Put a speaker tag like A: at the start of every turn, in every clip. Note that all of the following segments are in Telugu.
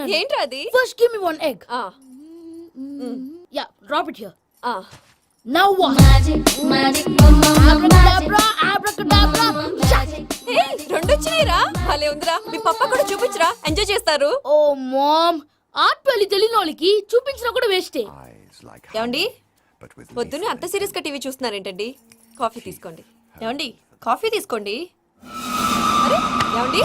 A: అనుకున్నాను.
B: ఏంట్రా అది?
A: First give me one egg. Yeah, drop it here. Now what? Abracadabra, abracadabra.
B: రెండు వచ్చినాయిరా. భలే ఉందిరా. మీ పప్ప కూడా చూపించరా, ఎంజాయ్ చేస్తారు.
A: Oh mom, ఆర్ట్ పెళ్లి తెలియని వాళ్ళకి చూపించినా కూడా వేస్టే.
B: ఏమండి, పొద్దున్నే అంత సీరియస్ గా టీవీ చూస్తున్నారేంటండి? కాఫీ తీసుకోండి. ఏమండి, కాఫీ తీసుకోండి. అరే ఏమండి,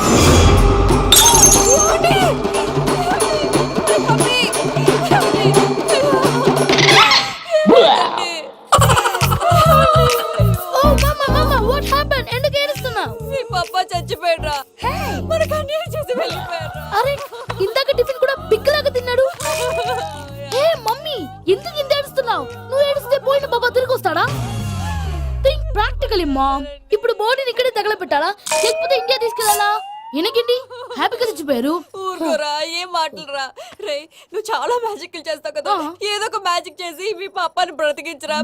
A: What happened? ఎందుకు ఏడుస్తున్నావు?
B: మీ పప్ప చచ్చిపోయాడురా. మనకు అన్యాయం చేసి వెళ్ళిపోయాడురా.
A: అరే ఇందాక టిఫిన్ కూడా పిక్కలాగా తిన్నాడు. ఏ మమ్మీ, ఎందుకు ఇంత ఏడుస్తున్నావు? నువ్వు ఏడిస్తే పోయిన బాబా తిరిగి వస్తాడా? Think practically ma'am. ఇప్పుడు బాడీని ఇక్కడే తగలబెట్టాలా లేకపోతే ఇండియా తీసుకెళ్ళాలా? ఎనకండి హ్యాపీగా చచ్చిపోయారు.
B: ఊరుకోరా, ఏం మాటలురా. రే, నువ్వు చాలా మ్యాజిక్లు చేస్తావు కదా, ఏదో ఒక మ్యాజిక్ చేసి మీ పాపాని బ్రతికించరా.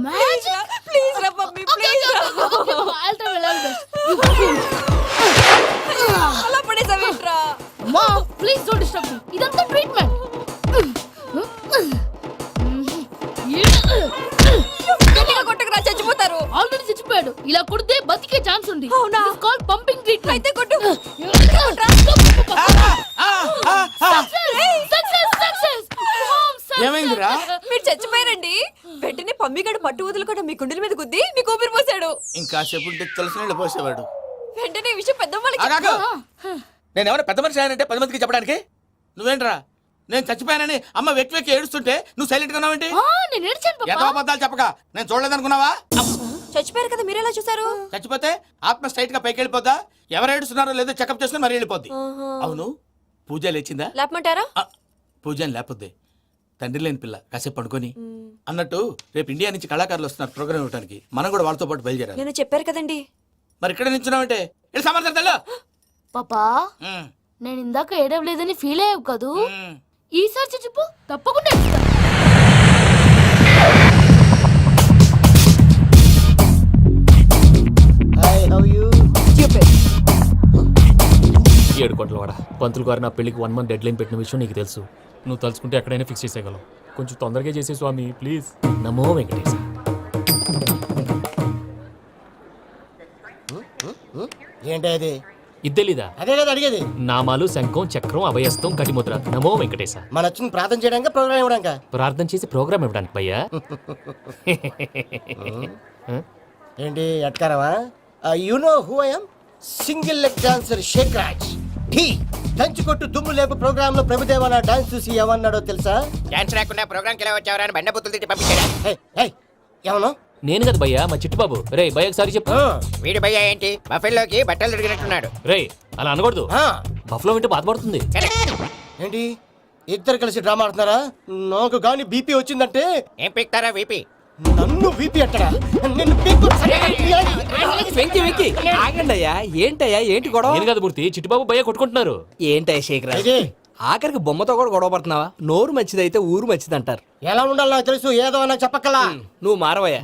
B: ప్లీజ్ రా మమ్మీ, ప్లీజ్ రా. అలా పడేసావేంట్రా?
A: Mom please don't disturb me. ఇదంతా ట్రీట్మెంట్.
B: గట్టిగా కొట్టకురా, చచ్చిపోతారు.
A: ఆల్రెడీ చచ్చిపోయాడు. ఇలా కొడితే బతికే ఛాన్స్ ఉంది.
B: అవునా?
A: It's called pumping treatment.
B: అయితే కొట్టు.
C: ఏమైందిరా?
B: మీరు చచ్చిపోయారండి. వెంటనే పమ్మిగాడు పట్టు వదులుకుండా మీ గుండెల మీద గుద్ది మీ ఊపిరి పోసాడు.
C: ఇంకా సేపు తెలిసిన పోసేవాడు.
B: వెంటనే ఈ విషయం పెద్ద
C: నేను ఎవరైనా పెద్ద మనిషి ఆయనంటే 10 మందికి చెప్పడానికి. నువ్వేంట్రా, నేను చచ్చిపోయానని అమ్మ వెక్కి వెక్కి ఏడుస్తుంటే నువ్వు సైలెంట్ గా ఉన్నావేంటి?
A: నేను ఏడ్చాను పాపా.
C: ఎంతో అబద్ధాలు చెప్పక నేను చూడలేదనుకున్నావా?
B: చచ్చిపోయారు కదా, మీరెలా చూసారు?
C: చచ్చిపోతే ఆత్మ స్ట్రైట్ గా పైకి వెళ్ళిపోద్దా? ఎవరు ఏడుస్తున్నారో లేదో చెకప్ చేసుకుని మరీ వెళ్ళిపోద్ది. అవును, పూజ లేచిందా?
B: లేపమంటారా?
C: పూజ లేకపోద్ది. తండ్రి లేని పిల్ల, కాసేపు పడుకొని. అన్నట్టు రేపు ఇండియా నుంచి కళాకారులు వస్తున్నారు ప్రోగ్రామ్ ఇవ్వడానికి. మనం కూడా వాళ్ళతో పాటు బయలుదేరాలి.
B: నేను చెప్పారు కదండి.
C: మరి ఇక్కడ నిల్చున్నావంటే వెళ్ళి సమర్థతలో.
A: పాపా, నేను ఇందాక ఏడవలేదని ఫీల్ అయ్యావు కదూ? ఈసారి చచ్చిపో, తప్పకుండా ఏడుస్తా.
D: ఏడు కోట్ల వాడ పంతులు గారు నా పెళ్లికి 1 month డెడ్ లైన్ పెట్టిన విషయం నీకు తెలుసు. నువ్వు తలుచుకుంటే ఎక్కడైనా ఫిక్స్ చేసేయగలవు. కొంచెం తొందరగా చేసే స్వామి ప్లీజ్. నమో వెంకటేశ.
E: ఏంటి
D: ఇద్దెలీదా?
E: అదే కదా అడిగేది.
D: నామాలు, శంఖం, చక్రం, అభయస్తం, కటిముద్ర. నమో వెంకటేశ.
E: మన వచ్చింది ప్రార్థన చేయడానికి, ప్రోగ్రామ్ ఇవ్వడానికి.
D: ప్రార్థన చేసి ప్రోగ్రామ్ ఇవ్వడానికి భయ్యా.
E: ఏంటి ఎట్కారవా? You know who I am? Single leg dancer Shaik Raj. టీ దంచి కొట్టు దుమ్ము లేపు ప్రోగ్రామ్ లో ప్రభుదేవ నా డాన్స్ చూసి ఏమన్నాడో తెలుసా?
F: డాన్స్ రాకుండా ప్రోగ్రామ్ కి ఎలా వచ్చావరా అని బండ బుద్ధులు తిట్టి పంపించాడు.
E: ఏమన్నా?
D: నేను కదా భయ్యా, మా చిట్టుబాబు. రే భయ్య ఒకసారి చెప్పు.
F: వీడి భయ్య ఏంటి బఫెల్లోకి బట్టలు తిరిగినట్టున్నాడు.
D: రే అలా అనకూడదు. బఫ్లో వింటే బాధపడుతుంది.
E: ఏంటి ఇద్దరు కలిసి డ్రామా ఆడుతున్నారా? నాకు గాని బీపీ వచ్చిందంటే
F: ఏం పీక్తారా వీపీ?
E: నన్ను బీపీ అట్టడా? నిన్ను
G: వెంకి ఆగండి అయ్యా. ఏంటయ్యా, ఏంటి గొడవ?
D: నేను కదా మూర్తి, చిట్టుబాబు భయ్య కొట్టుకుంటున్నారు.
G: ఏంటయ్యా శేఖర్, ఆఖరికి బొమ్మతో కూడా గొడవ పడుతున్నావా? నోరు మంచిదైతే ఊరు మంచిది అంటారు.
E: ఎలా ఉండాలో నాకు తెలుసు, ఏదో నాకు చెప్పక్కలా.
G: నువ్వు మారవయ్యా.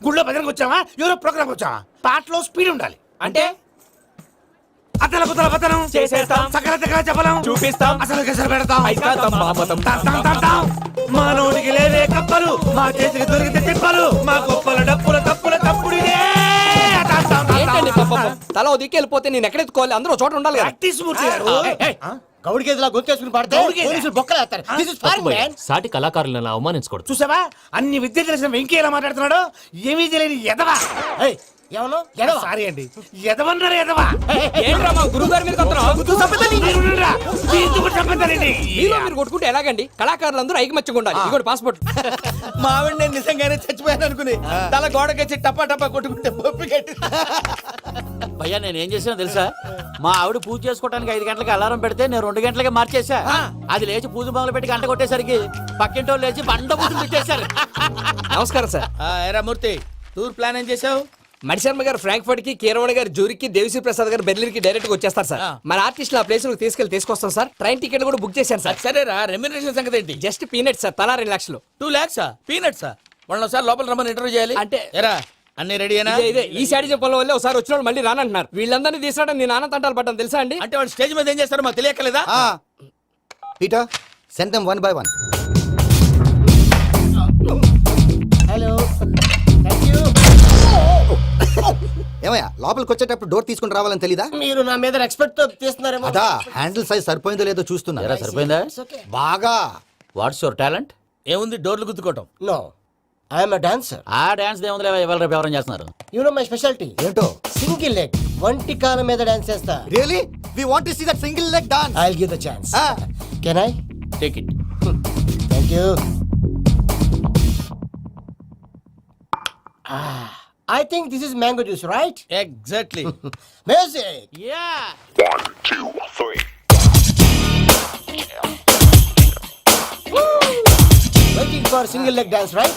C: గుళ్ళో భజనకు వచ్చావా, ఎవరో ప్రోగ్రామ్ వచ్చావా? పాటలో స్పీడ్ ఉండాలి.
G: అంటే
C: అతల కుతల పతనం
G: చేసేస్తాం,
C: సకల దగ్గర చెప్పలేం,
G: చూపిస్తాం,
C: అసలు గసలు పెడతాం.
G: ఐకాంతం మామతం.
C: మా నోటికి లేవే కప్పలు, మా చేతికి దొరికితే తిప్పలు, మా గొప్పల డప్పుల తప్పుల తప్పుడిదే.
G: ఏంటండి పాపం, తల ఓ దిక్కు వెళ్ళిపోతే నేను ఎక్కడెత్తుకోవాలి? అందరూ చోట ఉండాలి కదా.
C: ప్రాక్టీస్ మూర్తి గారు.
E: గౌడికి ఎదులా గొంతేసుకుని పడితే పోలీసులు బొక్కలేస్తారు. This is fun, man.
D: సాటి కళాకారులను అవమానించకూడదు.
C: చూసావా, అన్ని విద్య తెలిసిన వెంకీ ఎలా మాట్లాడుతున్నాడు? ఏమీ తెలియని ఎదవా.
E: ఏమన్నా
C: సారీ అండి, ఎదవన్నారు ఎదవా.
G: ఏంట్రా మా గురువు గారి మీద మీలో మీరు కొట్టుకుంటే ఎలాగండి? కళాకారులందరూ ఐకమత్యంగా ఉండాలి. ఇదిగోటి పాస్పోర్ట్.
C: మా ఆవిడ నేను నిజంగానే చచ్చిపోయాను అనుకుని తల గోడకొచ్చి టపా టపా కొట్టుకుంటే పప్పి కట్టి.
H: భయ్యా నేనేం చేసానో తెలుసా? మా ఆవిడ పూజ చేసుకోవడానికి 5 గంటలకి అలారం పెడితే నేను 2 గంటలకి మార్చేసా. అది లేచి పూజ మొదలు పెట్టి గంట కొట్టేసరికి పక్కింటో లేచి బండ పూజలు పెట్టేశారు.
G: నమస్కారం సార్.
C: ఎరా మూర్తి, టూర్ ప్లాన్ ఏం చేసావు?
G: మణిశర్మ గారు ఫ్రాంక్ఫర్ట్ కి, కీరవాణి గారు జూరిక్, దేవిశ్రీ ప్రసాద్ గారు బెర్లిన్ కి డైరెక్ట్ గా వచ్చేస్తారు సార్. మన ఆర్టిస్ట్ ఆ ప్లేస్ తీసుకొస్తాం సార్. ట్రైన్ టికెట్ కూడా బుక్ చేశాను సార్.
C: సరేరా, రెమ్యూనరేషన్ సంగతి ఏంటి?
G: జస్ట్ పీనట్స్ సార్, తలా 2 లక్షలు.
C: 2 lakhs పీనట్సా? వాళ్ళని ఒకసారి లోపల రమ్మని ఇంటర్వ్యూ చేయాలి.
G: అంటే
C: ఎరా అన్ని రెడీనా?
G: ఇదే ఈ సైడ్ చెప్పడం వల్ల ఒకసారి వచ్చినప్పుడు మళ్ళీ రానంటున్నారు. వీళ్ళందరినీ తీసుకురావడం నేను నాన్న తంటాలు పడ్డాను తెలుసా అండి?
C: అంటే వాళ్ళు స్టేజ్ మీద ఏం చేస్తారో మాకు తెలియక్కలేదా?
I: Peter send them one by one.
E: Hello thank you.
I: ఏమయ్యా లోపలికి వచ్చేటప్పుడు డోర్ తీసుకుని రావాలని తెలీదా?
E: మీరు నా మీద ఎక్స్పెక్ట్ తో తీస్తున్నారేమో.
I: అదా హ్యాండిల్ సైజ్ సరిపోయిందో లేదో చూస్తున్నా.
H: ఎరా సరిపోయిందా?
I: బాగా.
H: What's your talent?
C: ఏముంది డోర్లు గుద్దుకోవటం.
E: No I'm a dancer.
H: ఆ డాన్స్ దేవుందిలే, ఇవాళ రేపు ఎవరైనా చేస్తున్నారు.
E: యు నో మై స్పెషాలిటీ
I: ఏంటో?
E: సింగిల్ లెగ్ వంటి కాలం మీద డాన్స్ చేస్తా.
I: Really we want to see that single leg dance.
E: I will give the chance. Can I?
H: Take it.
E: Thank you. I think this is mango juice, right?
C: Exactly.
E: Music.
H: Yeah.
E: Waiting for single leg dance, right?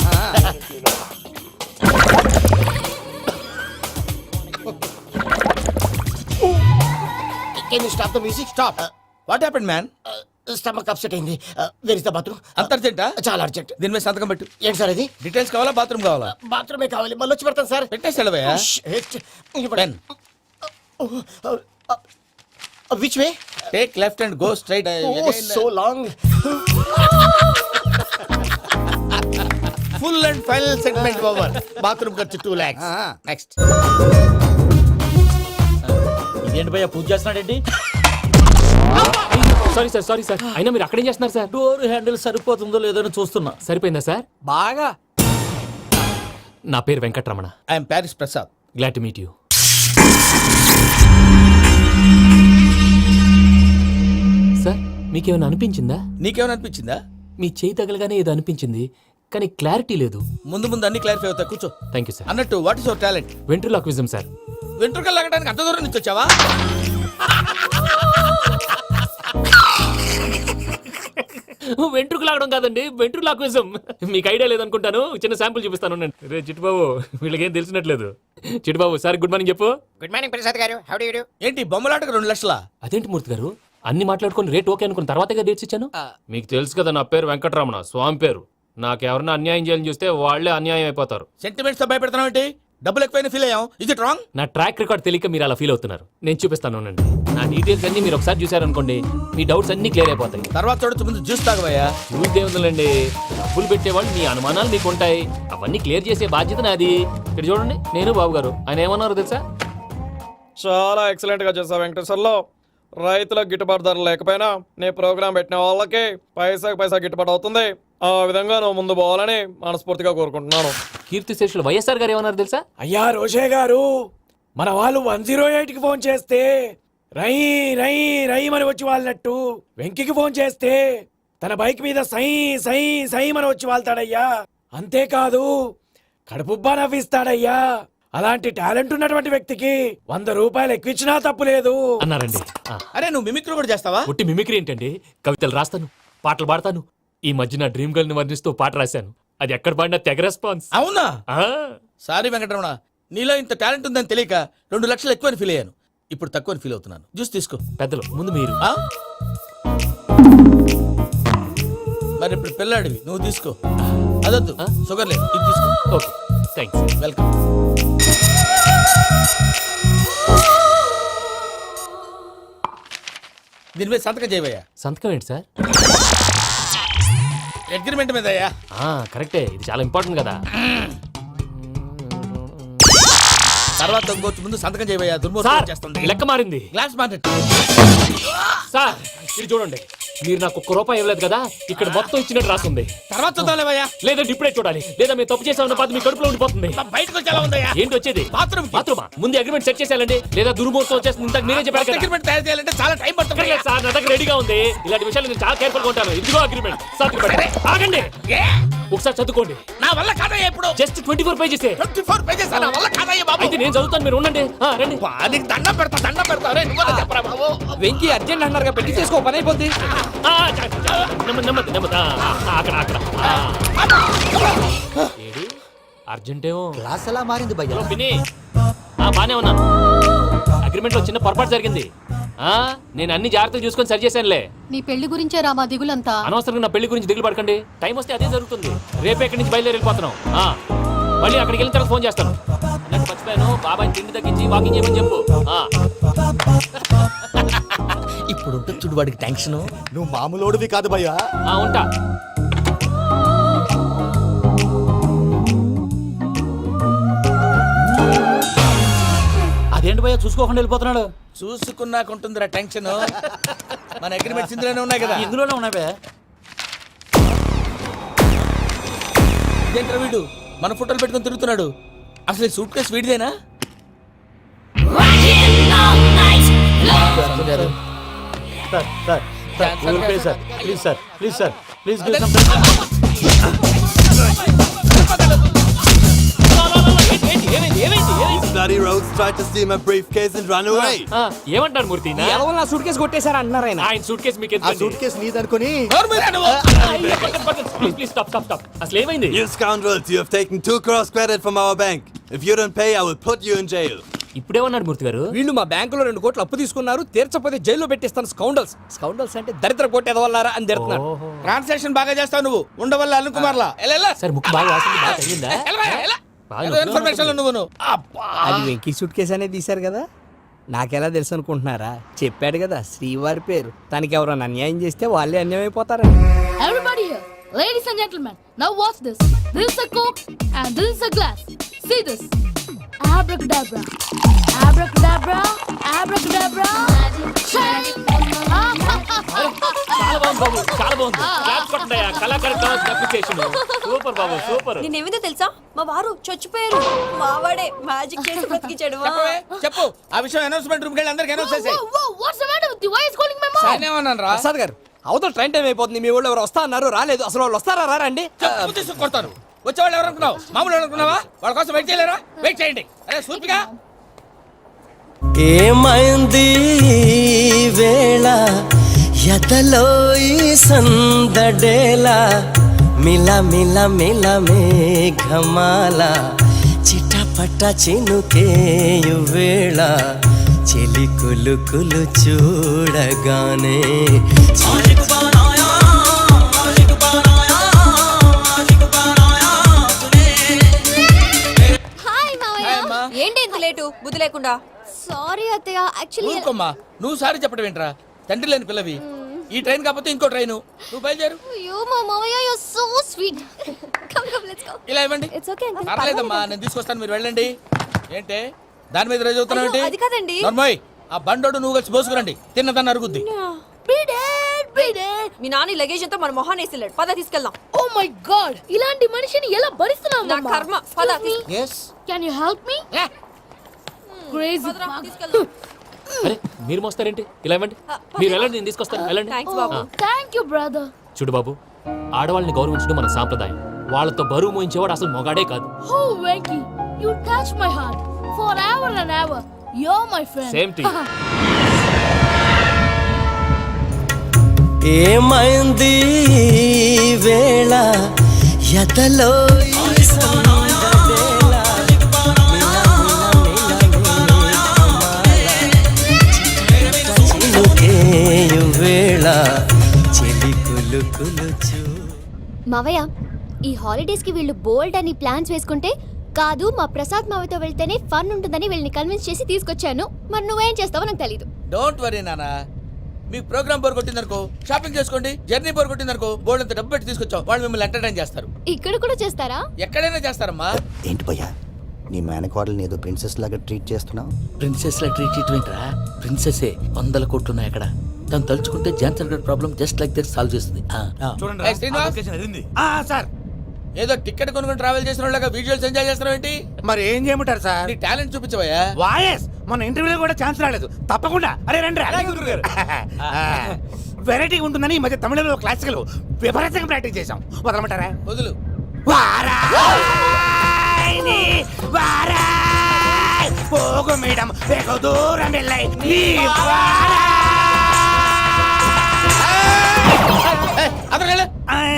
E: Can you stop the music? Stop.
C: What happened man?
E: Stomach upset అయింది. Where is the bathroom?
C: అంత అర్జెంటా?
E: చాలా అర్జెంట్.
C: దీని మీద సంతకం పెట్టు.
E: ఏంటి సార్ ఇది?
C: డీటెయిల్స్ కావాలా బాత్రూమ్ కావాలా?
E: బాత్రూమే కావాలి. మళ్ళీ వచ్చి పెడతాను సార్.
C: పెట్టేసి వెళ్ళవయ్యా.
E: Then. Which way?
C: Take left and go straight.
E: Oh, so long.
C: Full and final segment over. Bathroom ఖర్చు 2 lakhs. నెక్స్ట్.
H: ఇదేంటి భయ్యా పూజ చేస్తున్నాడేంటి?
D: సారీ సార్ అయినా మీరు అక్కడేం చేస్తున్నారు సార్?
H: డోర్ హ్యాండిల్ సరిపోతుందో లేదో అని చూస్తున్నా.
D: సరిపోయిందా సార్?
G: బాగా.
D: నా పేరు Venkatramana.
C: I'm Paris Prasad.
D: Glad to meet you. Sir మీకేమైనా అనిపించిందా?
C: నీకేమైనా అనిపించిందా?
D: మీ చేయి తగలగానే ఏదో అనిపించింది కానీ క్లారిటీ లేదు.
C: ముందు ముందు అన్ని క్లారిఫై అవుతాయి. కూర్చో.
D: Thank you sir.
C: అన్నట్టు what is your talent?
D: Ventriloquism sir.
C: వెంట్రుకలు లాగడానికి అంత దూరం నుంచి వచ్చావా?
D: వెంట్రుకు లాగడం కాదండి, వెంట్రులాక్విజం. మీకు ఐడియా లేదనుకుంటాను. చిన్న శాంపుల్ చూపిస్తాను. రే చిట్టుబాబు, వీళ్ళకేం తెలిసినట్లేదు. చిట్టుబాబు సార్ గుడ్ మార్నింగ్ చెప్పు.
F: Good morning Prasad garu. How do you do?
C: ఏంటి బొమ్మలాటకు 2 లక్షలా?
D: అదేంటి మూర్తి గారు, అన్ని మాట్లాడుకుని రేట్ ఓకే అనుకున్న తర్వాతగా డేట్స్ ఇచ్చాను. మీకు తెలుసు కదా నా పేరు వెంకటరమణ, స్వామి పేరు. నాకెవరన్నా అన్యాయం చేయాలని చూస్తే వాళ్ళే అన్యాయం అయిపోతారు.
C: సెంటిమెంట్స్ తో భయపెడతావు ఏంటి? డబ్బులు ఎక్కువైనా ఫీల్ అయ్యాం. Is it wrong?
D: నా ట్రాక్ రికార్డ్ తెలియక మీరు అలా ఫీల్ అవుతున్నారు. నేను చూపిస్తాను ఉండండి. నా డీటెయిల్స్ అన్ని మీరు ఒకసారి చూసారనుకోండి, మీ డౌట్స్ అన్ని క్లియర్ అయిపోతాయి.
C: తర్వాత చూడొచ్చు, ముందు జ్యూస్ తాగవయ్యా.
D: చూస్తే ఉందండి, డబ్బులు పెట్టేవాళ్ళు మీ అనుమానాలు మీకు ఉంటాయి. అవన్నీ క్లియర్ చేసే బాధ్యత నాది. ఇక్కడ చూడండి, నేను బాబు గారు. ఆయన ఏమన్నారు తెలుసా?
J: చాలా ఎక్సలెంట్ గా చేసావు వెంకటేశ్వర్లో. రైతులకు గిట్టుబాటు ధర లేకపోయినా నీ ప్రోగ్రాం పెట్టిన వాళ్ళకి పైసాకి పైసా గిట్టుబాటు అవుతుంది. ఆ విధంగా నువ్వు ముందు పోవాలని మనస్ఫూర్తిగా కోరుకుంటున్నాను.
D: కీర్తి శేషులు వైఎస్ఆర్ గారు ఏమన్నారు తెలుసా?
J: అయ్యా రోషే గారు, మన వాళ్ళు 108కి ఫోన్ చేస్తే రై రై రై అని వచ్చి వాళ్ళనట్టు, వెంకికి ఫోన్ చేస్తే తన బైక్ మీద సై సై సై అని వచ్చి వాళ్తాడయ్యా. అంతేకాదు కడుపుబ్బా నవ్విస్తాడయ్యా. అలాంటి టాలెంట్ ఉన్నటువంటి వ్యక్తికి 100 రూపాయలు ఎక్కువచ్చినా తప్పు లేదు
D: అన్నారండి.
C: అరే నువ్వు మిమిక్రీ కూడా చేస్తావా?
D: ఒట్టి మిమిక్రీ ఏంటండి, కవితలు రాస్తాను, పాటలు పాడతాను. ఈ మధ్య నా డ్రీమ్ గర్ల్ ని వర్ణిస్తూ పాట రాశాను. అది ఎక్కడ పాడినా తెగ రెస్పాన్స్.
C: అవునా?
D: ఆ,
C: సారీ వెంకటరమణ, నీలో ఇంత టాలెంట్ ఉందని తెలియక 2 లక్షలు ఎక్కువని ఫీల్ అయ్యాను. ఇప్పుడు తక్కువని ఫీల్ అవుతున్నాను. జ్యూస్ తీసుకో.
D: పెద్దలు ముందు మీరు.
C: ఆ? మరి ఇప్పుడు పిల్లాడివి, నువ్వు తీసుకో. అదొద్దు, షుగర్ లేదు, ఇది తీసుకో.
D: Okay thanks.
C: వెల్కమ్. దీని మీద సంతకం చేయవయ్యా.
D: సంతకం ఏంటి సార్?
C: అగ్రిమెంట్ మీద అయ్యా.
D: కరెక్టే, ఇది చాలా ఇంపార్టెంట్ కదా.
C: తర్వాత ఇంకొచ్చి ముందు సంతకం చేయవయ్యా.
D: సార్
C: దుర్మోహం చేస్తుంది.
D: లెక్క మారింది.
C: Glass market.
D: సార్ ఇది చూడండి, మీరు నాకు 1 రూపాయి ఇవ్వలేదు కదా, ఇక్కడ మొత్తం ఇచ్చినట్టు రాస్తుంది.
C: తర్వాత చూద్దాంలేవయ్యా.
D: లేదంటే ఇప్పుడే చూడాలి, లేదా మేము తప్పు చేసామన్న బాధ మీ కడుపులో ఉండిపోతుంది.
C: బయటకు వచ్చి ఎలా ఉందయ్యా?
D: ఏంటి వచ్చేది?
C: బాత్రూమ్.
D: బాత్రూమా? ముందు అగ్రిమెంట్ సెట్ చేసేయాలండి, లేదా దుర్మూర్తం వచ్చేస్తుంది. ఇంతకు మీరే చెప్పారు కదా.
C: అగ్రిమెంట్ తయారు చేయాలంటే చాలా టైం పడుతుంది.
D: లేదు సార్, నా దగ్గర రెడీగా ఉంది. ఇలాంటి విషయాలు నేను చాలా కేర్ఫుల్ గా ఉంటాను. ఇదిగో అగ్రిమెంట్. ఆగండి, ఒకసారి చదువుకోండి.
C: నా వల్ల కాదయ్యా. ఇప్పుడు
D: జస్ట్ 24 పేజెస్.
C: 24 పేజెస్ నా వల్ల కాదయ్యా బాబు.
D: అయితే నేను చదువుతాను, మీరు ఉండండి. రండి.
C: నీకు దండం పెడతా. రే నువ్వు చెప్పరా బాబు.
G: వెంకీ అర్జెంట్ అన్నారుగా, పెట్టి చేసుకో, పని అయిపోద్ది.
D: నెమ్మది అక్కడ. ఏడి అర్జెంటేమో.
I: క్లాస్ ఎలా మారింది భయ్యా?
D: హలో పిన్ని, బానే ఉన్నాను. అగ్రిమెంట్ లో చిన్న పొరపాటు జరిగింది. నేను అన్ని జాగ్రత్తగా చూసుకొని సరి చేశానులే.
K: నీ పెళ్లి గురించే రామా దిగులంతా.
D: అనవసరంగా నా పెళ్లి గురించి దిగులు పడకండి. టైం వస్తే అదే జరుగుతుంది. రేపే ఇక్కడి నుంచి బయలుదేరి వెళ్ళిపోతున్నాం. మళ్ళీ అక్కడికి వెళ్ళిన తర్వాత ఫోన్ చేస్తాను. మర్చిపోయాను బాబాయ్ తిండి తగ్గించి వాకింగ్ చేయమని చెప్పు
G: ఇప్పుడు ఉంటుంది చూడు వాడికి టెన్షన్.
I: నువ్వు మామూలోడివి కాదు భయ్యా.
D: ఉంటా.
H: అదేంటి భయ్యా చూసుకోకుండా వెళ్ళిపోతున్నాడు?
C: చూసుకున్నాకుంటుందిరా టెన్షన్. మన అగ్రిమెంట్స్ ఇందులోనే ఉన్నాయి కదా.
H: ఇందులోనే ఉన్నాయి భయ్యా.
C: ఇదేంట్రా వీడు మన ఫోటోలు పెట్టుకొని తిరుగుతున్నాడు? అసలు ఈ సూట్ కేసు వీడిదేనా?
H: Please sir please sir please
D: ఏమంటారు మూర్తి?
G: ఎవరు నా సూట్ కేసు కొట్టేశారు అంటున్నారు ఆయన.
D: ఆయన సూట్ కేసు మీకు
I: ఆ సూట్ కేసు నీదనుకుని
D: ప్లీజ్ స్టాప్ స్టాప్ స్టాప్. అసలు ఏమైంది?
L: You scoundrels, you have taken 2 crores credit from our bank. If you don't pay, I will put you in jail.
D: ఇప్పుడేమన్నాడు మూర్తి గారు?
G: వీళ్ళు మా బ్యాంకులో 2 కోట్లు అప్పు తీసుకున్నారు, తీర్చకపోతే జైల్లో పెట్టిస్తాను. స్కౌండల్స్. స్కౌండల్స్ అంటే దరిద్ర కొట్టేదవల్లారా అని తిడుతున్నాడు.
C: ట్రాన్సాక్షన్ బాగా చేస్తావు నువ్వు. ఉండవల్ల అల్లు కుమార్లా
D: సార్ ముక్కు బాగా వాసింది, బాగా తగిలిందా? బాగా
C: ఇన్ఫర్మేషన్ నువ్వు.
G: అది వెంకీ సూట్ కేసు అనేది తీశారు కదా, నాకెలా తెలుసు అనుకుంటున్నారా? చెప్పాడు కదా శ్రీవారి పేరు. తనకి ఎవరైనా అన్యాయం చేస్తే వాళ్ళే అన్యాయం అయిపోతారని.
A: Everybody here, ladies and gentlemen, now watch this. This is a coke and this is a glass. See this. Abracadabra, abracadabra, abracadabra. Shine.
D: చాలా బాగుంది బాబు, చాలా బాగుంది. క్లాప్స్ కొట్టండి. కళాకారు అప్లికేషన్ సూపర్ బాబు, సూపర్.
B: నేనేమిందో తెలుసా, మా వారు చచ్చిపోయారు. మావాడే మ్యాజిక్ చేసి బ్రతికించాడు.
C: చెప్పు ఆ విషయం. అనౌన్స్మెంట్ రూమ్ కెళ్ళి అందరికి అనౌన్స్ చేసేయ్.
A: Whoa, what's the matter with you? Why is calling my mom?
C: నేనేమన్నాను రా?
G: ప్రసాద్ గారు, అవతల ట్రైన్ టైం అయిపోతుంది. మీ వాళ్ళు ఎవరు వస్తా అన్నారు, రాలేదు. అసలు వాళ్ళు వస్తారా రారా అండి?
C: చెప్పు తీసుకు కొడతాను. వచ్చేవాళ్ళు ఎవరు అనుకున్నావు? మామూలు అనుకున్నావా? వాళ్ళ కోసం వెయిట్ చేయలేరా? వెయిట్ చేయండి. అరే సూపిగా
E: ఏమైంది వేళ ఎదలో ఈ సందడేలా మిల మిల మిల మేఘమాల చిటపట చినుకేయు వేళ చెలి కులు కులు చూడగానే
B: హాయ్ మావయ్య. ఏంటి ఇంత లేటు? బుద్ధి లేకుండా.
K: సారీ అత్తయ్య, యాక్చువల్లీ
C: ఊరుకోమ్మా. నువ్వు సారీ చెప్పడం ఏంట్రా? తండ్రి లేని పిల్లవి. ఈ ట్రైన్ కాకపోతే ఇంకో ట్రైన్. నువ్వు బయలుదేరు.
K: అయ్యో మా మావయ్య, you are so sweet. Come come let's go.
C: ఇలా ఇవ్వండి.
K: It's okay uncle.
C: పర్లేదమ్మా, నేను తీసుకొస్తాను, మీరు వెళ్ళండి. ఏంటే దాని మీద రోజు అవుతున్నావు ఏంటి?
B: అది కాదండి.
C: నర్మోయ్, ఆ బండోడు నువ్వు కలిసి పోసుకురండి. తిన్నదాన్ని అరుగుద్ది.
B: మీ నాని లగేజ్ అంతా మన మొహాన్ని వేసిల్లాడు. పద తీసుకెళ్దాం.
A: Oh my God! ఇలాంటి మనిషిని ఎలా భరిస్తున్నావు?
B: నా కర్మ. పద
A: Can you help me? Crazy.
B: తీసుకెళ్దాం.
D: అరే మీరు మోస్తారేంటి? ఇలా ఇవ్వండి. మీరు వెళ్ళండి, నేను తీసుకొస్తాను. వెళ్ళండి.
B: Thanks Babu.
A: Thank you, brother.
D: చూడు బాబు, ఆడవాళ్ళని గౌరవించడం మన సాంప్రదాయం. వాళ్ళతో బరువు మోయించేవాడు అసలు మొగాడే కాదు.
A: Oh, Venky, you touch my heart forever and ever. You're my friend.
D: Same to you.
E: ఏమైంది వేళ ఎదలో ఈ సందడేల చినుకేయు వేళ చెలి కులు కులు చూ.
K: మావయ్య, ఈ హాలిడేస్ కి వీళ్ళు బోల్డ్ అని ప్లాన్స్ వేసుకుంటే కాదు మా ప్రసాద్ మావయ్యతో వెళ్తేనే ఫన్ ఉంటుందని వీళ్ళని కన్విన్స్ చేసి తీసుకొచ్చాను. మరి నువ్వేం చేస్తావో నాకు తెలీదు.
C: డోంట్ వరీ నానా. మీకు ప్రోగ్రామ్ బోర్ కొట్టిందనుకో షాపింగ్ చేసుకోండి. జర్నీ బోర్ కొట్టిందనుకో బోర్డు అంత డబ్బు పెట్టి తీసుకొచ్చాం. వాళ్ళు మిమ్మల్ని ఎంటర్టైన్ చేస్తారు.
K: ఇక్కడ కూడా చేస్తారా?
C: ఎక్కడైనా చేస్తారమ్మా.
I: ఏంటి భయ్యా, నీ మేనకోడల్ని ఏదో ప్రిన్సెస్ లాగా ట్రీట్ చేస్తున్నావు?
C: ప్రిన్సెస్ లా ట్రీట్ చేయటమేంట్రా? ప్రిన్సెస్ 100 కోట్లు ఉన్నాయి అక్కడ. తను తలుచుకుంటే జాన్సన్ గడ్ problem just like that solve చేస్తుంది.
J: సార్,
C: ఏదో టికెట్ కొనుక్కొని ట్రావెల్ చేసిన వాళ్ళగా విజువల్స్ ఎంజాయ్ చేస్తున్నావు ఏంటి?
J: మరి ఏం చేయమంటారు సార్?
C: నీ టాలెంట్ చూపించవయ్యా.
J: వాయస్ మన ఇంటర్వ్యూలో కూడా ఛాన్స్ రాలేదు. తప్పకుండా. అరే రండి. వెరైటీ ఉంటుందని ఈ మధ్య తమిళంలో క్లాసికల్ విపరీతంగా ప్రాక్టీస్ చేసాం. వదలమంటారా?
C: వదులు.
J: వారాయని వారాయ్ పోగు మేడం వెగు దూరం వెళ్ళై నీ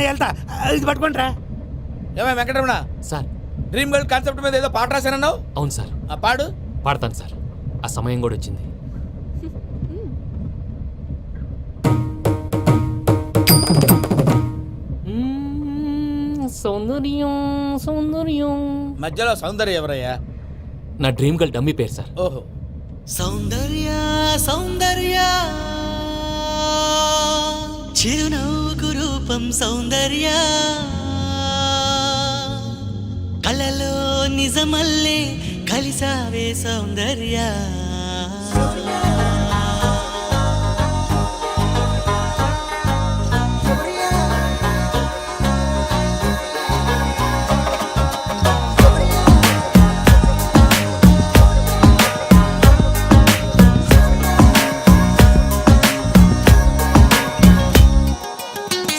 J: వెళ్తా. ఇది పట్టుకుంటారా?
C: ఏమై Venkataramana,
D: sir
C: dream girl concept మీద ఏదో పాట రాశానన్నావు.
D: అవును సార్.
C: ఆ పాడు.
D: పాడతాను సార్. ఆ సమయం కూడా వచ్చింది. సౌందర్యం సౌందర్యం.
C: మధ్యలో సౌందర్యం ఎవరయ్యా?
D: నా డ్రీమ్ గర్ల్ డమ్మీ పేరు సార్.
C: ఓహో,
G: సౌందర్య సౌందర్య చిరునవ్వుకు రూపం సౌందర్య కలలో నిజమల్లే కలిసావే సౌందర్య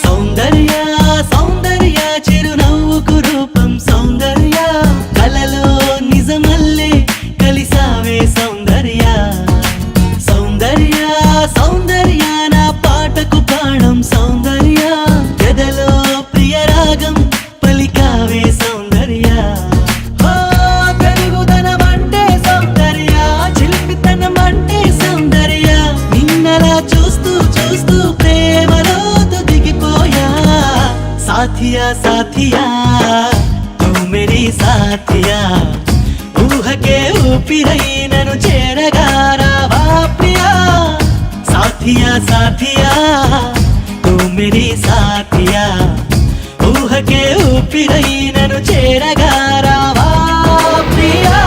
G: సౌందర్య సౌందర్య చిరునవ్వుకు రూపం సౌందర్య కలలో నిజమల్లే కలిసావే సౌందర్య సౌందర్య సౌందర్య నా పాటకు ప్రాణం సౌందర్య ఎదలో ప్రియరాగం పలికావే సౌందర్య ఓ పెరుగుదనం అంటే సౌందర్య చిలిపితనం అంటే సౌందర్య నిన్నలా చూస్తూ చూస్తూ ప్రేమలో దిగిపోయా సాథియా సాథియా తూ మేరీ సాథియా ఊహకే ఊపిరై నన్ను చేరగా రావా ప్రియా సాథియా సాథియా తూ మేరీ సాథియా ఊహకే ఊపిరై నన్ను చేరగా రావా ప్రియా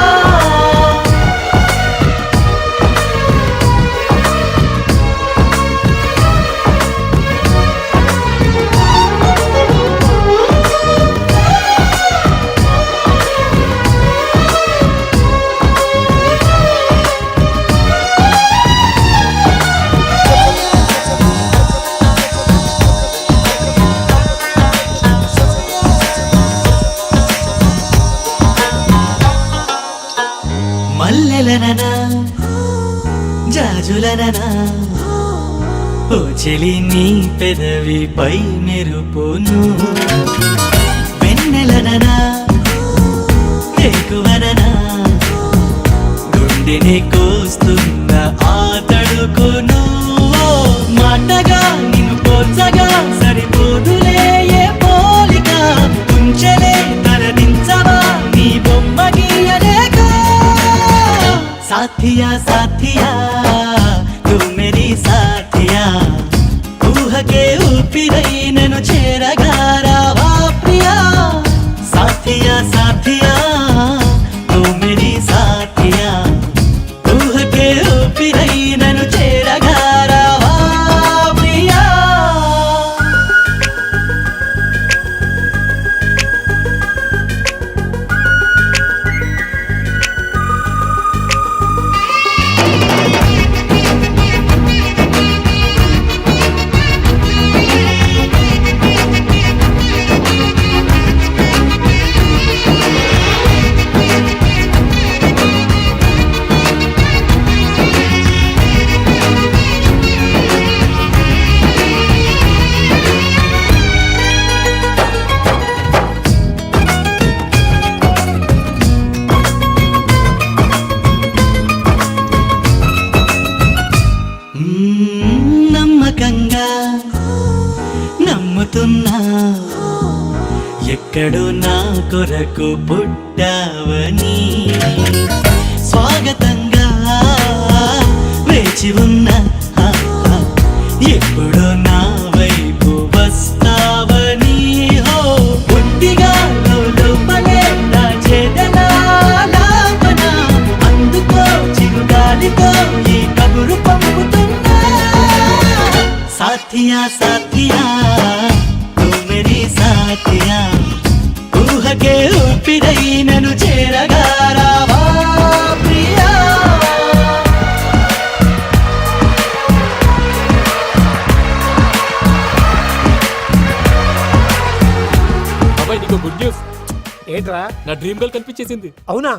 G: మల్లెలననా జాజులననా ఓ చెలి నీ పెదవిపై మెరుపును వెన్నెలననా ఎక్కువననా గుండెని కోస్తున్న ఆ తడుకును మాటగా నిన్ను పోల్చగా సరిపోదులే ఏ పోలిక కుంచెలే తలదించవా నీ బొమ్మ గీయలేక సాథియా సాథియా తూ మేరీ సాథియా ఊహకే ఊపిరై నన్ను చేరగా రావా ప్రియా సాథియా సాథియా తూ మేరీ సాథియా ఊహకే ఊపిరై నన్ను చేరగా రావా ప్రియా నమ్మకంగా నమ్ముతున్నా ఎక్కడో నా కొరకు పుట్టావని స్వాగతంగా వేచి ఉన్నా ఎప్పుడో నా వైపు వస్తావని హో ఒంటిగా లోపలే నా చేదనా లాపన అందుకో చిరుగాలితో ఈ కబురు పంపుతున్నా సాథియా సాథియా తూ మేరీ సాథియా ఊహకే ఊపిరై నన్ను చేరగా రావా ప్రియా
D: బాబాయ్ నీకు గుడ్ న్యూస్.
J: ఏంట్రా?
D: నా డ్రీమ్ గర్ల్ కనిపించేసింది.
J: అవునా?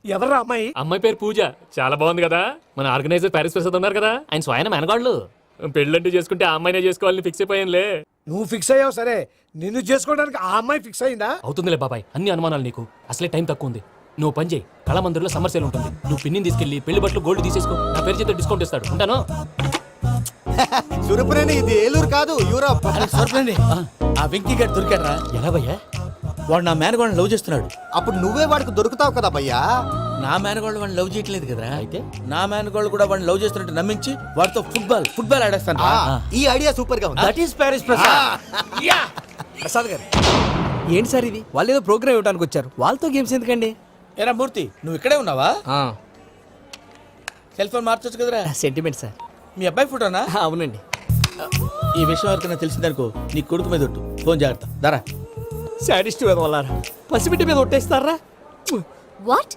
J: ఎవర్రా అమ్మాయి?
D: అమ్మాయి పేరు పూజ. చాలా బాగుంది కదా. మన ఆర్గనైజర్ ప్యారిస్ ప్రసాద్ ఉన్నారు కదా, ఆయన స్వయం మెనగాళ్ళు. పెళ్ళంటూ చేసుకుంటే ఆ అమ్మాయినే చేసుకోవాలని ఫిక్స్ అయిపోయానులే.
J: నువ్వు ఫిక్స్ అయ్యావు సరే, నిన్ను చేసుకోవడానికి ఆ అమ్మాయి ఫిక్స్ అయిందా?
D: అవుతుందిలే బాబాయ్, అన్ని అనుమానాలు నీకు. అసలే టైం తక్కువ ఉంది. నువ్వు పని చేయి, కళామందిర్లో సమ్మర్ సేల్ ఉంటుంది. నువ్వు పిన్నిని తీసుకెళ్లి పెళ్లి బట్టలు గోల్డ్ తీసేసుకో. నా పేరు చేత డిస్కౌంట్ ఇస్తాడు. ఉంటాను.
I: సురపురేని ఇది ఏలూరు కాదు యూరోప్.
C: సర్ప్రైజ్. ఆ వెంకీ గారు దొరికాడరా?
D: ఎలా భయ్యా?
C: వాడు నా మేనగోడని లవ్ చేస్తున్నాడు.
E: అప్పుడు నువ్వే వాడికి దొరుకుతావు కదా భయ్యా.
C: నా మేనగోళ్ళు వాడిని లవ్ చేయట్లేదు కదరా. అయితే నా మేనగోళ్ళు కూడా వాడిని లవ్ చేస్తున్నట్టు నమ్మించి వాడితో ఫుట్బాల్ ఆడేస్తాను.
E: ఈ ఐడియా సూపర్ గా ఉంది.
H: That is Paris Prasad.
G: Prasad గారు ఏంటి సార్ ఇది? వాళ్ళు ఏదో ప్రోగ్రామ్ ఇవ్వడానికి వచ్చారు, వాళ్ళతో గేమ్స్ ఎందుకండి?
C: ఏరా మూర్తి, నువ్వు ఇక్కడే ఉన్నావా? సెల్ ఫోన్ మార్చొచ్చు కదరా.
G: Sentiment sir.
C: మీ అబ్బాయి ఫోటోనా?
G: అవునండి.
C: ఈ విషయం ఎవరికైనా తెలిసిందనుకో నీ కొడుకు మీద ఒట్టు. ఫోన్ జాగ్రత్త. దరా
G: సాడిస్ట్ వాళ్ళారా, పసిబిడ్డ మీద ఒట్టేస్తారా?
K: వాట్?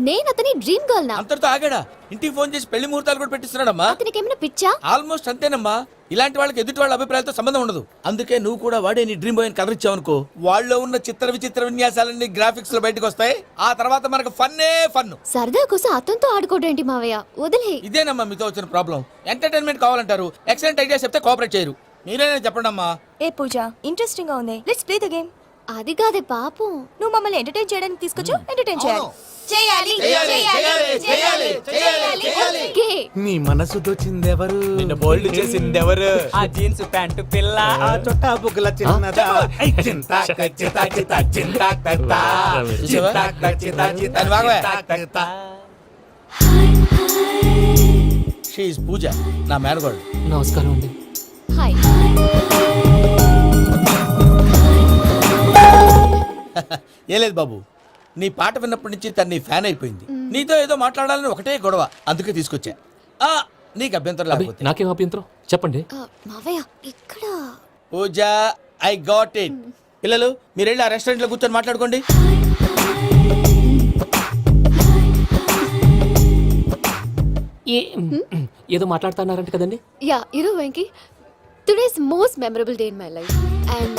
K: నేను అతని డ్రీమ్ గర్ల్ నా?
C: అంతటితో ఆగాడా? ఇంటికి ఫోన్ చేసి పెళ్లి ముహూర్తాలు కూడా పెట్టిస్తున్నాడమ్మా.
K: అతనికి ఏమైనా పిచ్చా?
C: ఆల్మోస్ట్ అంతేనమ్మా. ఇలాంటి వాళ్ళకి ఎదుటి వాళ్ళ అభిప్రాయాలతో సంబంధం ఉండదు. అందుకే నువ్వు కూడా వాడే నీ డ్రీమ్ బాయ్ కలర్ ఇచ్చావనుకో, వాళ్ళలో ఉన్న చిత్ర విచిత్ర విన్యాసాలన్నీ గ్రాఫిక్స్ లో బయటకు వస్తాయి. ఆ తర్వాత మనకు ఫన్నే ఫన్.
K: సరదా కోసం అతనితో ఆడుకోవడం ఏంటి మావయ్య? వదిలే.
C: ఇదేనమ్మా మీతో వచ్చిన ప్రాబ్లం. ఎంటర్టైన్మెంట్ కావాలంటారు, ఎక్సలెంట్ ఐడియా చెప్తే కోఆపరేట్ చేయరు. మీరేనా చెప్పండి అమ్మా.
B: ఏ పూజ, ఇంట్రెస్టింగ్ గా ఉంది. Let's play the game.
K: అది కాదే పాపం.
B: నువ్వు మమ్మల్ని ఎంటర్టైన్ చేయడానికి తీసుకొచ్చు, ఎంటర్టైన్ చేయాలి.
K: ఓకే.
G: నీ మనసు దోచిందెవరు? నిన్న బోల్డ్ చేసిందెవరు? ఆ జీన్స్ ప్యాంటు పిల్ల, ఆ చొట్టా బుగ్గల చిన్నదా.
C: షీ ఈజ్ పూజ, నా మేనగోడు.
D: నమస్కారం అండి.
K: హాయ్.
C: ఏ లేదు బాబు, నీ పాట విన్నప్పటి నుంచి తను నీ ఫ్యాన్ అయిపోయింది. నీతో ఏదో మాట్లాడాలని ఒకటే గొడవ, అందుకే తీసుకొచ్చా. నీకు అభ్యంతరం లేకపోతే.
D: నాకేం అభ్యంతరం చెప్పండి.
K: మావయ్య ఇక్కడ.
C: పూజ, ఐ గాట్ ఇట్. పిల్లలు మీరు వెళ్ళి ఆ రెస్టారెంట్ లో కూర్చొని మాట్లాడుకోండి.
D: ఏదో మాట్లాడుతున్నారంట కదండి.
K: Yeah, Venky, today's most memorable day in my life, and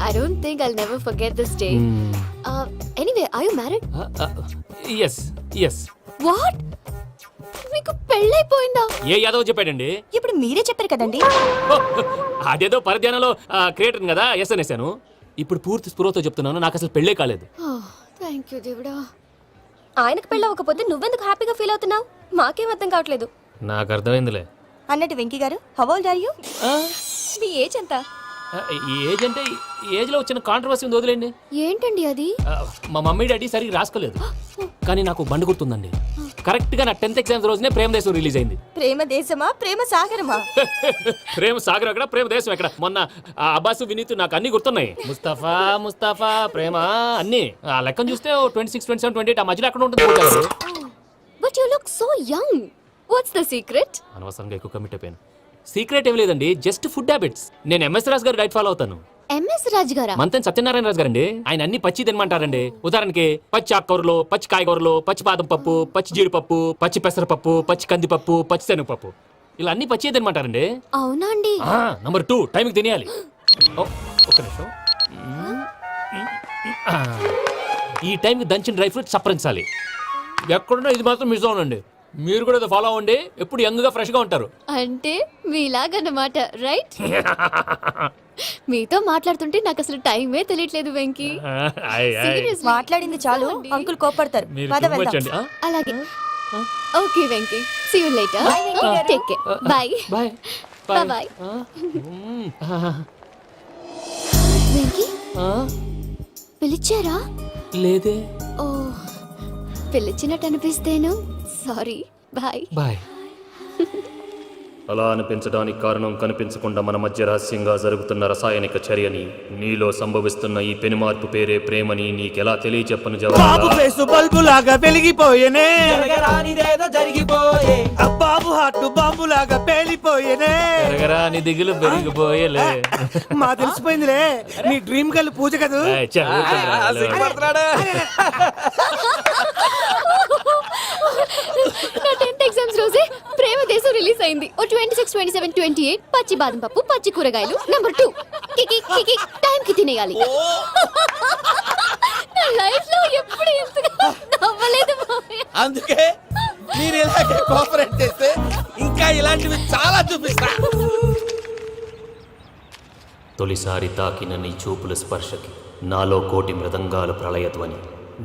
K: I don't think I'll never forget this day. Anyway, are you married?
D: Yes.
K: What? మీకు పెళ్ళైపోయిందా?
D: ఏ యాదవ్ చెప్పాడండి?
B: ఇప్పుడు మీరే చెప్పారు కదండి.
D: అదేదో పరధ్యానంలో క్రియేటర్ కదా ఎస్ అనేసాను. ఇప్పుడు పూర్తి స్పృహతో చెప్తున్నాను, నాకు అసలు పెళ్ళే కాలేదు.
K: థ్యాంక్ యూ దేవుడా.
B: ఆయనకు పెళ్ళి అవ్వకపోతే నువ్వెందుకు హ్యాపీగా ఫీల్ అవుతున్నావు? మాకేం అర్థం కావట్లేదు.
D: నాకు అర్థమైందిలే.
B: అన్నట్టు వెంకీ గారు, హౌ ఓల్డ్ ఆర్ యు? మీ ఏజ్ ఎంత?
D: ఏజ్ అంటే ఏజ్ లో వచ్చిన కాంట్రవర్సీ ఉంది, వదిలేండి.
K: ఏంటండి అది?
D: మా మమ్మీ డాడీ సరిగ్గా రాసుకోలేదు, కానీ నాకు బండి గుర్తుందండి. కరెక్ట్ గా నా 10th ఎగ్జామ్స్ రోజునే ప్రేమ దేశం రిలీజ్ అయింది.
B: ప్రేమ దేశమా, ప్రేమ సాగరమా?
D: ప్రేమ సాగర్ ఎక్కడ, ప్రేమ దేశం ఎక్కడ? మొన్న అబ్బాసు వినీత్ నాకు అన్ని గుర్తున్నాయి. ముస్తఫా ప్రేమ అన్ని ఆ లెక్కను చూస్తే 26, 27, 28 ఆ మధ్యలో అక్కడ ఉంటుంది.
K: But you look so young. What's the secret?
D: అనవసరంగా ఎక్కువ కమిట్ అయిపోయాను. సీక్రెట్ ఏం లేదండి, జస్ట్ ఫుడ్ హ్యాబిట్స్. నేను ఎంఎస్ రాజు గారు డైట్ ఫాలో అవుతాను.
K: ఎంఎస్ రాజు గారా?
D: మంతెన్ సత్యనారాయణ రాజు గారండి. ఆయన అన్ని పచ్చి తినమంటారండి. ఉదాహరణకి పచ్చి ఆకుకూరలు, పచ్చి కాయగూరలు, పచ్చి బాదం పప్పు, పచ్చి జీడిపప్పు, పచ్చి పెసరపప్పు, పచ్చి కందిపప్పు, పచ్చి శనగపప్పు, ఇలా అన్ని పచ్చి తినమంటారండి.
K: అవునా అండి?
D: నంబర్ 2, టైంకి తినేయాలి. ఒక్క నిమిషం. ఈ టైంకి దంచిన డ్రై ఫ్రూట్స్ సప్పరించాలి. ఎక్కడున్నా ఇది మాత్రం మిస్ అవునండి. మీరు కూడా ఫాలో అవ్వండి, ఎప్పుడు యంగ్ గా ఫ్రెష్ గా ఉంటారు.
K: అంటే మీలాగన్నమాట, రైట్? మీతో మాట్లాడుతుంటే నాకు అసలు టైమే తెలియట్లేదు వెంకీ. Seriously.
B: మాట్లాడింది చాలు, అంకుల్ కోపడతారు. పద వెళ్దాం.
K: అలాగే. Okay Venky, see you later. Take care. Bye.
D: Bye
K: bye. Venky, పిలిచారా?
D: లేదే.
K: ఓ, పిలిచినట్టు అనిపిస్తేను. సారీ. బాయ్.
D: బాయ్. అలా అనిపించడానికి కారణం కనిపించకుండా మన మధ్య రహస్యంగా జరుగుతున్న రసాయనిక చర్యని, నీలో సంభవిస్తున్న ఈ పెనుమార్పు పేరే ప్రేమని నీకెలా తెలియచెప్పను
G: బాబు ఫేసు బల్బు లాగా వెలిగిపోయేనే, బాబు హార్ట్ బాంబు లాగా పేలిపోయేనే.
D: నీ దిగులు పెరిగిపోయేలే.
G: మా తెలిసిపోయిందిలే, నీ డ్రీమ్ గర్ల్ పూజ కదా.
K: నా 10th ఎగ్జామ్స్ రోజే ప్రేమ దేశం రిలీజ్ అయింది. 26, 27, 28 పచ్చి బాదం పప్పు, పచ్చి కూరగాయలు. నంబర్ 2, కికి టైం కి తినేయాలి. నా లైఫ్ లో ఎప్పుడు ఇంతగా నవ్వలేదు మామయ్య.
C: అందుకే మీరు ఇలాగే కోఆపరేట్ చేస్తే ఇంకా ఇలాంటివి చాలా చూపిస్తా.
D: తొలిసారి తాకిన నీ చూపుల స్పర్శకి నాలో కోటి మృదంగాలు ప్రళయధ్వని.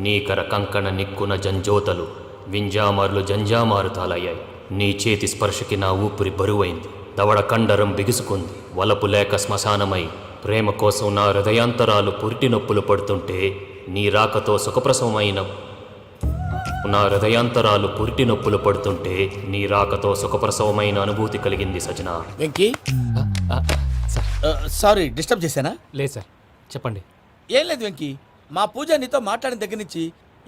D: నీకర కంకణ నిక్కున జంజోతలు వింజామారులు జంజామారు తాలయ్యాయి. నీ చేతి స్పర్శకి నా ఊపిరి బరువైంది. దవడ కండరం బిగుసుకుంది. వలపు లేక శ్మశానమై ప్రేమ కోసం నా హృదయాంతరాలు పురిటి నొప్పులు పడుతుంటే నీ రాకతో సుఖప్రసవమైన నా హృదయాంతరాలు పురిటి నొప్పులు పడుతుంటే నీ రాకతో సుఖప్రసవమైన అనుభూతి కలిగింది సజనా.
C: వెంకీ సారీ డిస్టర్బ్ చేశానా?
D: లేదు సార్, చెప్పండి.
C: ఏం లేదు వెంకీ, మా పూజ నీతో మాట్లాడిన దగ్గర నుంచి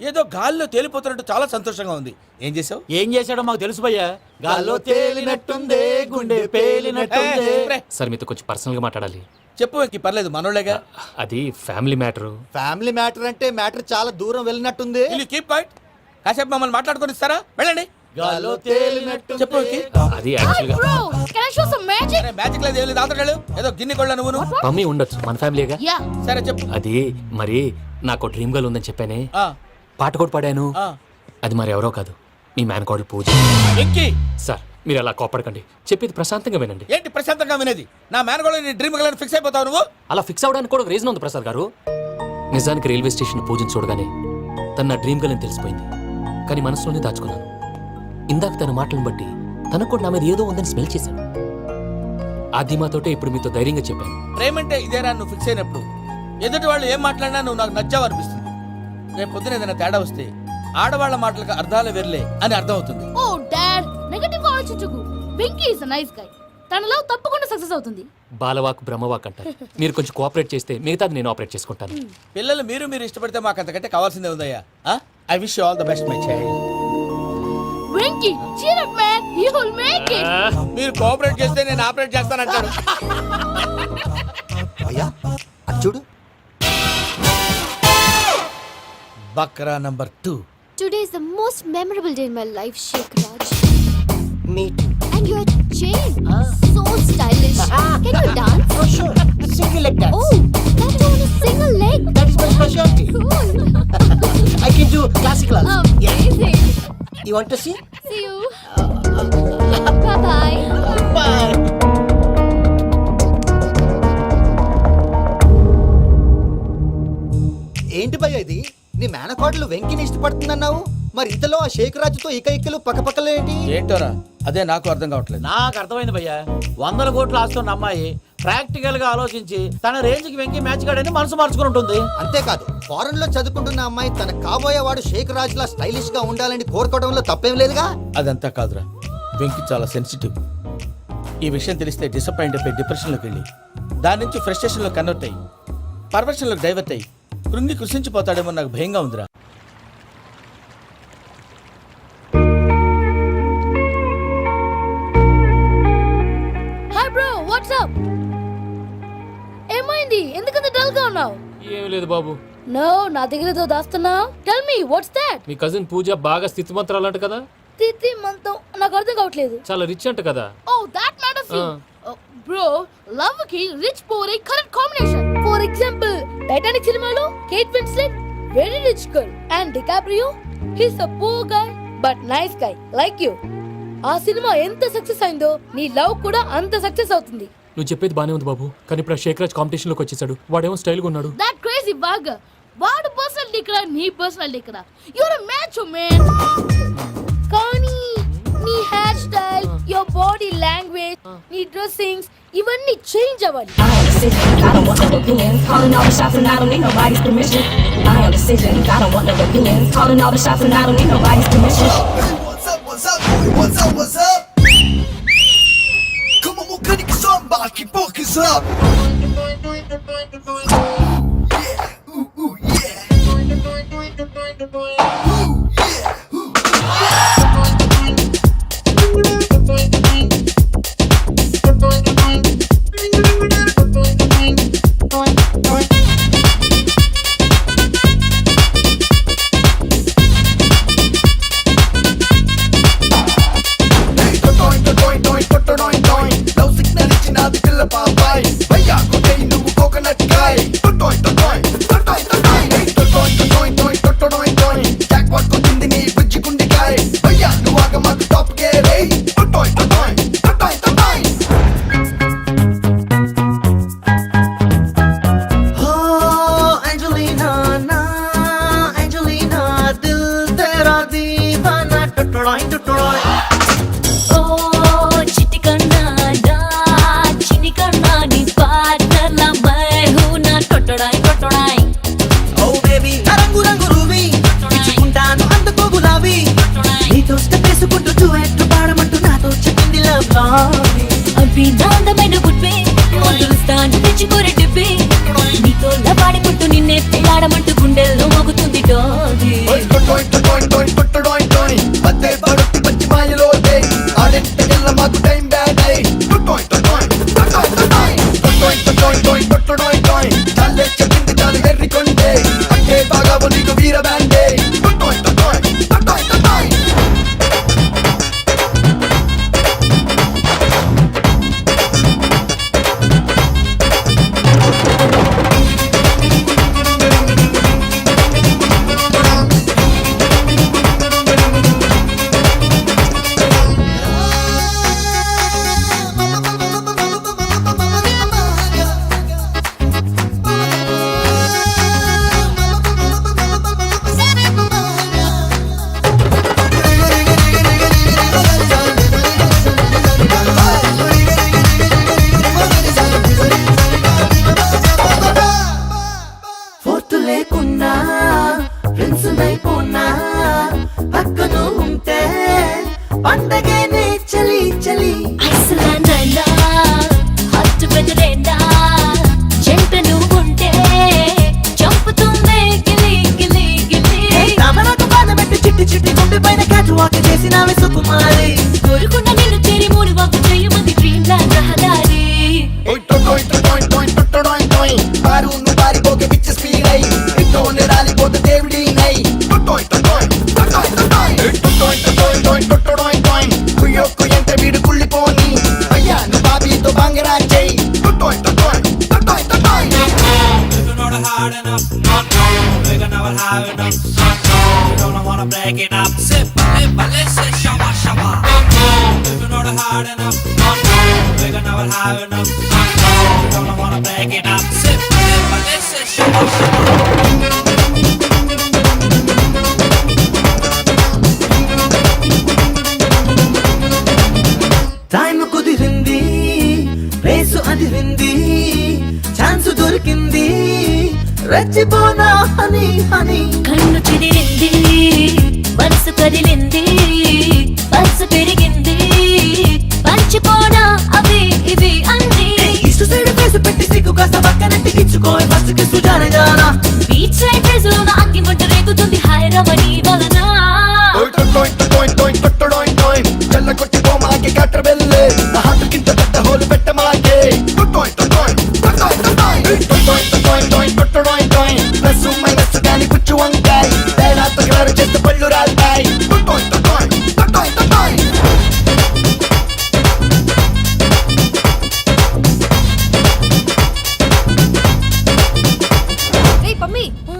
C: ఏదో గాల్లో తేలిపోతున్నట్టు చాలా సంతోషంగా ఉంది. ఏం చేసావు?
H: ఏం చేశాడో మాకు తెలుసు భయ్యా. గాల్లో తేలినట్టుందే, గుండె పేలినట్టుందే.
D: సార్ మీతో కొంచెం పర్సనల్గా మాట్లాడాలి.
C: చెప్పు వెంకీ, పర్లేదు మనోళ్ళేగా.
D: అది ఫ్యామిలీ మ్యాటరు.
I: ఫ్యామిలీ మ్యాటర్ అంటే మ్యాటర్ చాలా దూరం వెళ్ళినట్టుంది.
C: Keep quiet. కాసేపు మమ్మల్ని మాట్లాడుకొని ఇస్తారా? వెళ్ళండి.
H: గాల్లో తేలినట్టు
C: చెప్పు వెంకీ.
D: అది యాక్చువల్గా
A: Bro, can I show some magic?
C: Magic లేదు, ఏం లేదు, ఆతడాలు ఏదో గిన్నె కొళ్ళ నువ్వు.
D: మమ్మీ ఉండొచ్చు, మన ఫ్యామిలీగా.
A: Yeah.
C: సరే చెప్పు.
D: అది మరి నాకు డ్రీమ్ గర్ల్ ఉందని చెప్పానే,
C: ఆ,
D: పాట కూడా పాడాను.
C: ఆ.
D: అది మరి ఎవరో కాదు, మీ మేనకోడలు పూజ.
C: వెంకీ
D: సార్ మీరు అలా కోపడకండి, చెప్పేది ప్రశాంతంగా వినండి.
C: ఏంటి ప్రశాంతంగా వినేది? నా మేనగోళ్ళు నీ డ్రీమ్ గర్ల్ ఫిక్స్ అయిపోతావు నువ్వు.
D: అలా ఫిక్స్ అవడానికి కూడా ఒక రీజన్ ఉంది ప్రసాద్ గారు. నిజానికి రైల్వే స్టేషన్ పూజను చూడగానే తన నా డ్రీమ్ గర్ల్ అని తెలిసిపోయింది, కానీ మనసులోనే దాచుకున్నాను. ఇందాక తన మాటలను బట్టి తనకు కూడా నా మీద ఏదో ఉందని స్మెల్ చేశాను. ఆ ధీమాతోటే ఇప్పుడు మీతో ధైర్యంగా చెప్పాను.
C: ప్రేమంటే ఇదేరా నువ్వు ఫిక్స్ అయినప్పుడు ఎదుటి వాళ్ళు ఏం మాట్లాడినా నువ్వు నాకు నచ్చావు అనిపిస్తుంది. రేపు పొద్దున ఏదైనా తేడా వస్తే ఆడవాళ్ల మాటలకు అర్థాలు వెర్లే అని అర్థం అవుతుంది.
A: Oh, Dad, నెగటివ్ గా ఆలోచించకు. Venky is a nice guy. తన లవ్ తప్పకుండా సక్సెస్ అవుతుంది.
D: బాలవాక్ బ్రహ్మవాక్ అంటారు. మీరు కొంచెం కోఆపరేట్ చేస్తే మిగతాది నేను ఆపరేట్ చేసుకుంటాను.
C: పిల్లలు మీరు ఇష్టపడితే మాకు అంతకంటే కావాల్సిందే ఉందయ్యా. I wish you all the best my child.
A: Venky, cheer up man, you will make it.
C: మీరు కోఆపరేట్ చేస్తే నేను ఆపరేట్ చేస్తానంటాడు.
I: అయ్యా అది చూడు.
C: Bakra number 2.
K: Today is the most memorable day in my life, Sheikh Raj.
E: Me too.
K: And your chain, so stylish. Can you dance?
E: Oh, sure. Single leg dance.
K: Oh, that too on a single leg.
E: That is my specialty.
K: Cool.
E: I can do classical also.
K: Amazing.
E: You want to see?
K: See you. Bye-bye.
E: Bye. ఏంటి భయ్య ఇది? నీ మేనకోడలు వెంకిని ఇష్టపడుతుందన్నావు, మరి ఇంతలో ఆ షేక్ రాజుతో ఇక్కలు పక్కపక్కలు ఏంటి?
C: ఏంటోరా అదే నాకు అర్థం కావట్లేదు.
H: నాకు అర్థమైంది భయ్యా. 100 కోట్లు ఆస్తున్న అమ్మాయి ప్రాక్టికల్ గా ఆలోచించి తన రేంజ్ కి వెంకి మ్యాచ్ కాడని మనసు మార్చుకుని ఉంటుంది.
E: అంతేకాదు, ఫారెన్ లో చదువుకుంటున్న అమ్మాయి తన కాబోయేవాడు షేక్ రాజ్ లా స్టైలిష్ గా ఉండాలని కోరుకోవడంలో తప్పేం లేదుగా.
C: అదంతా కాదురా, వెంకి చాలా సెన్సిటివ్. ఈ విషయం తెలిస్తే డిసప్పాయింట్ అయిపోయి డిప్రెషన్లోకి వెళ్ళి దాని నుంచి ఫ్రస్ట్రేషన్లో కన్వర్ట్ అయ్యి పర్వర్షన్లోకి డైవర్ట్ అయ్యి కృంగి కృషించిపోతాడేమో నాకు భయంగా ఉందిరా.
A: Hi bro, what's up? ఏమైంది? ఎందుకంత డల్ గా ఉన్నావు?
D: ఏమీ లేదు బాబు.
A: నో, నా దగ్గర ఏదో దాస్తున్నావు. Tell me what's that?
D: మీ కజిన్ పూజ బాగా స్థితిమంతరాలు అంట కదా.
A: తిత్తి మంతం నాకు అర్థం కావట్లేదు.
D: చాలా రిచ్ అంట కదా.
A: Oh that matters you. Bro, love కి rich poor a correct combination. For example Titanic సినిమాలో Kate Winslet very rich girl and DiCaprio his a poor guy but nice guy like you. ఆ సినిమా ఎంత సక్సెస్ అయిందో నీ లవ్ కూడా అంత సక్సెస్ అవుతుంది.
D: నువ్వు చెప్పేది బానే ఉంది బాబు, కానీ ఇప్పుడు శేఖ్ రాజ్ కాంపిటీషన్ లోకి వచ్చేసాడు. వాడేమో స్టైల్ గా ఉన్నాడు.
A: That crazy bag. వాడు పర్సనాలిటీ ఇక్కడ, నీ పర్సనాలిటీ ఇక్కడ. You're a match man. కానీ నీ hair style, your body language, నీ డ్రెస్సింగ్స్ ఇవన్నీ చేంజ్ అవ్వాలి.
B: I don't want no opinions, calling all the shots and I don't need nobody's permission. I am decisions, I don't want no opinions, calling all the shots and I don't need nobody's permission.
L: What's up, boy? What's up? Come on, we'll get it somebody, keep focus up. Yeah, ooh, yeah. Ooh, yeah, ooh. Love signal ఇచ్చినది పిల్ల పాపాయ్ భయ్యా కొట్టై నువ్వు కోకోనట్ కాయ్ టొయ్ టొయ్ టొయ్ టొయ్ టొయ్ టొయ్ టొయ్ టొయ్ టొయ్ టొయ్ టొయ్ టొయ్ జాక్పాట్
B: బేబీ నా అందమైన గుడ్బే తాను తెచ్చుకోరే డిబ్బే నీతో పాడుకుంటూ నిన్నే పెళ్ళాడమంటూ గుండెల్లో మోగుతుంది డోగి
E: లేకున్నా ఫ్రెండ్స్ అయిపోనా పక్కను ఉంటే పండగనే చలి చలి
B: ఐస్లాండ్ హట్ బెదరేనా చెంట నువ్వుంటే చంపుతుందే గిలి గిలి గిలి
E: తమరకు బాధ పెట్టి చిట్టి చిట్టి గుండె పైన క్యాట్ వాక్ చేసినావే సుకుమారి
B: కోరుకున్న నిన్ను చేరి మూడు వాకు చేయమంది డ్రీమ్ ల్యాండ్ రహదారి
E: టైం కుదిరింది రేసు అదిరింది ఛాన్స్ దొరికింది రెచ్చిపోనా హనీ హనీ
B: కన్ను చెదిరింది మనసు కదిలింది